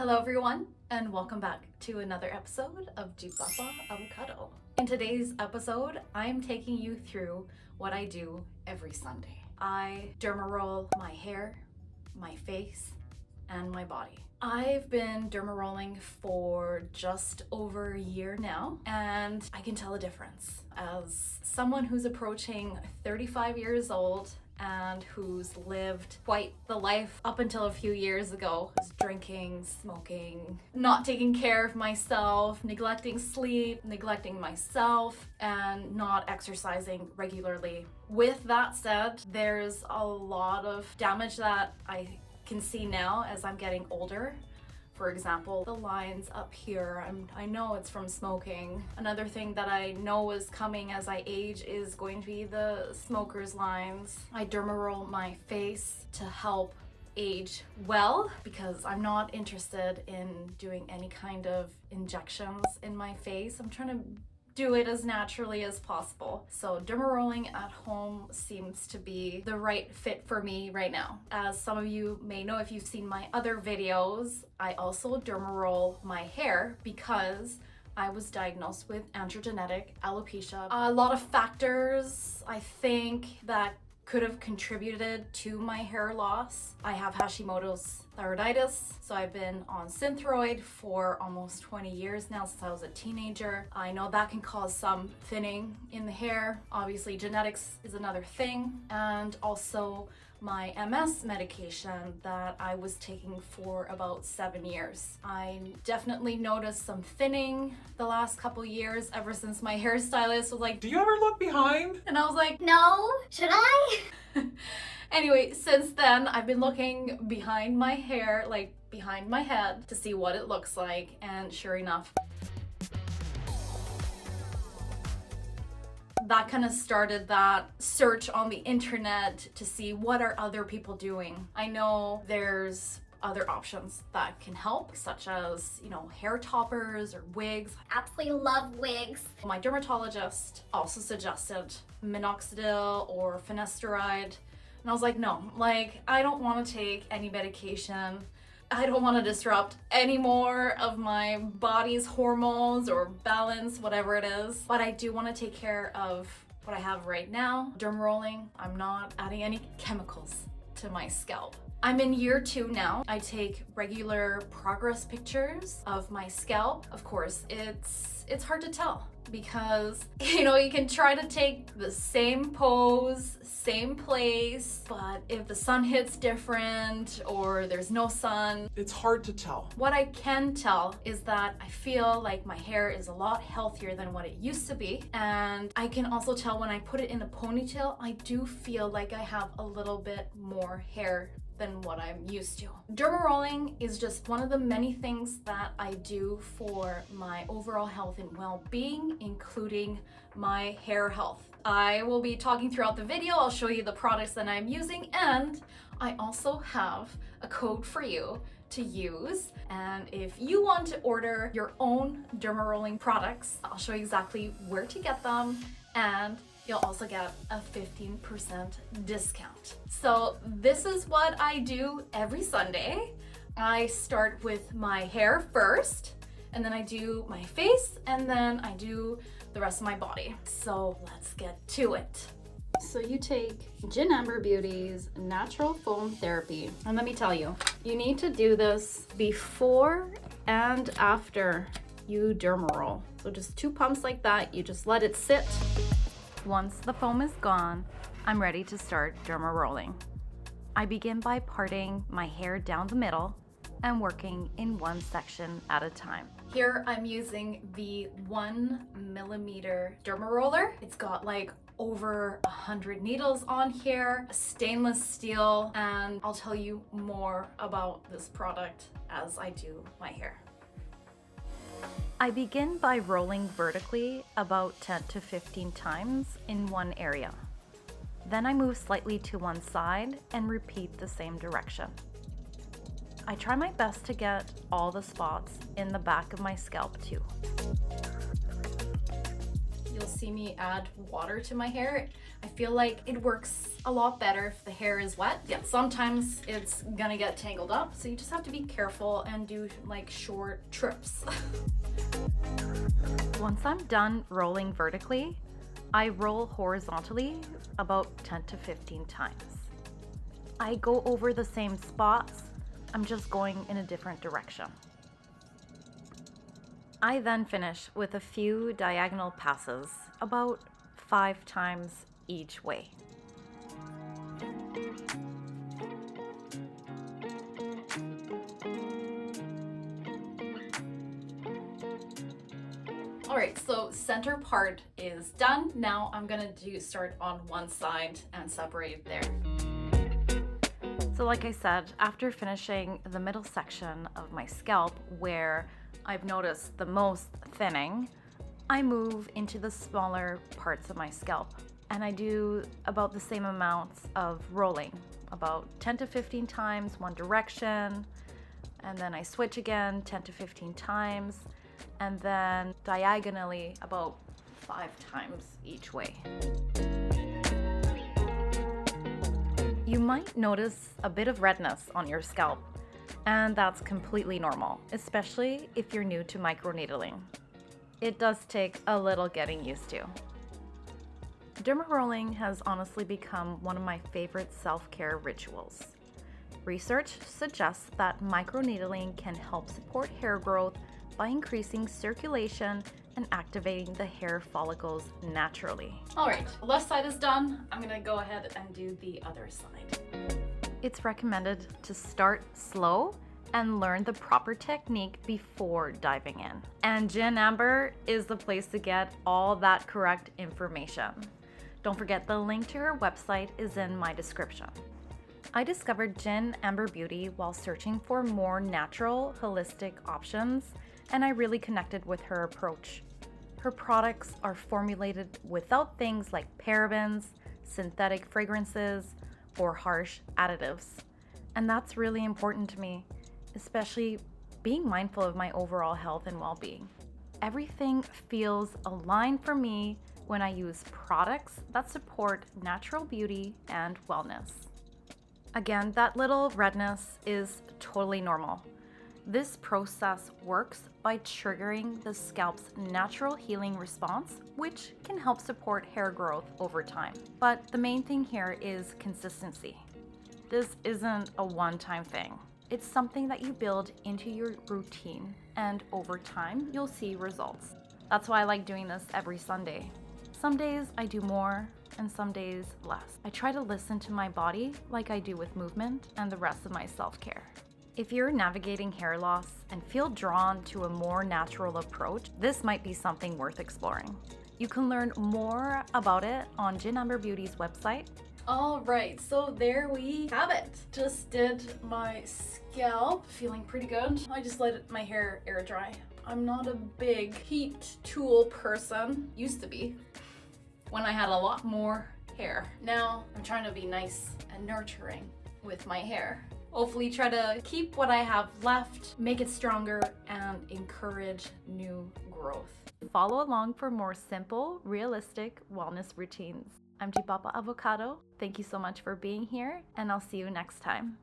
Hello everyone, and welcome back to another episode of Jipapa Avocado. In today's episode, I'm taking you through what I do every Sunday. I dermaroll my hair, my face, and my body. I've been dermarolling for just over a year now, and I can tell a difference. As someone who's approaching 35 years old and who's lived quite the life up until a few years ago, was drinking, smoking, not taking care of myself, neglecting sleep, neglecting myself, and not exercising regularly. With that said, there's a lot of damage that I can see now as I'm getting older. For example, the lines up here, I know it's from smoking. Another thing that I know is coming as I age is going to be the smoker's lines. I dermaroll my face to help age well because I'm not interested in doing any kind of injections in my face. I'm trying to do it as naturally as possible. So dermarolling at home seems to be the right fit for me right now. As some of you may know if you've seen my other videos, I also dermaroll my hair because I was diagnosed with androgenetic alopecia. A lot of factors I think that could have contributed to my hair loss. I have Hashimoto's thyroiditis, so I've been on Synthroid for almost 20 years now, since I was a teenager. I know that can cause some thinning in the hair. Obviously, genetics is another thing, and also my MS medication that I was taking for about 7 years. I definitely noticed some thinning the last couple years ever since my hairstylist was like, "Do you ever look behind?" And I was like, no, should I? Anyway, since then, I've been looking behind my hair, like behind my head, to see what it looks like, and sure enough, that kind of started that search on the internet to see what are other people doing. I know there's other options that can help, such as, hair toppers or wigs. Absolutely love wigs. My dermatologist also suggested minoxidil or finasteride, and I was like, no, I don't want to take any medication. I don't want to disrupt any more of my body's hormones or balance, whatever it is. But I do want to take care of what I have right now. Dermarolling, I'm not adding any chemicals to my scalp. I'm in year 2 now. I take regular progress pictures of my scalp. Of course, it's hard to tell because, you can try to take the same pose, same place, but if the sun hits different or there's no sun, it's hard to tell. What I can tell is that I feel like my hair is a lot healthier than what it used to be. And I can also tell when I put it in a ponytail, I do feel like I have a little bit more hair than what I'm used to. Dermarolling is just one of the many things that I do for my overall health and well-being, including my hair health. I will be talking throughout the video. I'll show you the products that I'm using, and I also have a code for you to use. And if you want to order your own dermarolling products, I'll show you exactly where to get them, and you'll also get a 15% discount. So this is what I do every Sunday. I start with my hair first, and then I do my face, and then I do the rest of my body. So let's get to it. So you take Gin Amber Beauty's Natural Foam Therapy. And let me tell you, you need to do this before and after you dermaroll. So just 2 pumps like that, you just let it sit. Once the foam is gone, I'm ready to start dermarolling. I begin by parting my hair down the middle and working in one section at a time. Here I'm using the 1mm Dermaroller. It's got over 100 needles on here, stainless steel, and I'll tell you more about this product as I do my hair. I begin by rolling vertically about 10 to 15 times in one area. Then I move slightly to one side and repeat the same direction. I try my best to get all the spots in the back of my scalp too. you'll see me add water to my hair. I feel like it works a lot better if the hair is wet. Yeah, sometimes it's gonna get tangled up, so you just have to be careful and do like short trips. Once I'm done rolling vertically, I roll horizontally about 10 to 15 times. I go over the same spots, I'm just going in a different direction. I then finish with a few diagonal passes, about 5 times each way. All right, so center part is done. Now I'm gonna start on one side and separate there. So like I said, after finishing the middle section of my scalp where I've noticed the most thinning, I move into the smaller parts of my scalp and I do about the same amounts of rolling, about 10 to 15 times one direction, and then I switch again 10 to 15 times, and then diagonally about 5 times each way. You might notice a bit of redness on your scalp, and that's completely normal, especially if you're new to microneedling. It does take a little getting used to. Dermarolling has honestly become one of my favorite self-care rituals. Research suggests that microneedling can help support hair growth by increasing circulation and activating the hair follicles naturally. All right, left side is done. I'm gonna go ahead and do the other side. It's recommended to start slow and learn the proper technique before diving in. And Gin Amber is the place to get all that correct information. Don't forget the link to her website is in my description. I discovered Gin Amber Beauty while searching for more natural, holistic options, and I really connected with her approach. Her products are formulated without things like parabens, synthetic fragrances, or harsh additives. And that's really important to me, especially being mindful of my overall health and well-being. Everything feels aligned for me when I use products that support natural beauty and wellness. Again, that little redness is totally normal. This process works by triggering the scalp's natural healing response, which can help support hair growth over time. But the main thing here is consistency. This isn't a one-time thing. It's something that you build into your routine, and over time, you'll see results. That's why I like doing this every Sunday. Some days I do more, and some days less. I try to listen to my body like I do with movement and the rest of my self-care. If you're navigating hair loss and feel drawn to a more natural approach, this might be something worth exploring. You can learn more about it on Gin Amber Beauty's website. All right, so there we have it. Just did my scalp, feeling pretty good. I just let my hair air dry. I'm not a big heat tool person, used to be, when I had a lot more hair. Now I'm trying to be nice and nurturing with my hair. Hopefully try to keep what I have left, make it stronger, and encourage new growth. Follow along for more simple, realistic wellness routines. I'm Jipapa Avocado. Thank you so much for being here, and I'll see you next time.